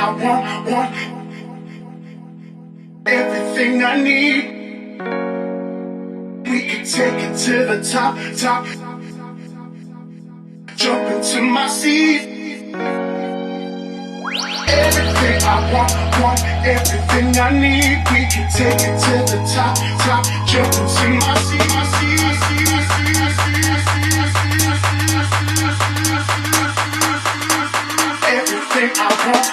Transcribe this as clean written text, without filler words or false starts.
I want everything I need. We can take it to the top. Jump into my seat. Everything I want everything I need. We can take it to the top. Jump into my seat. Everything I want.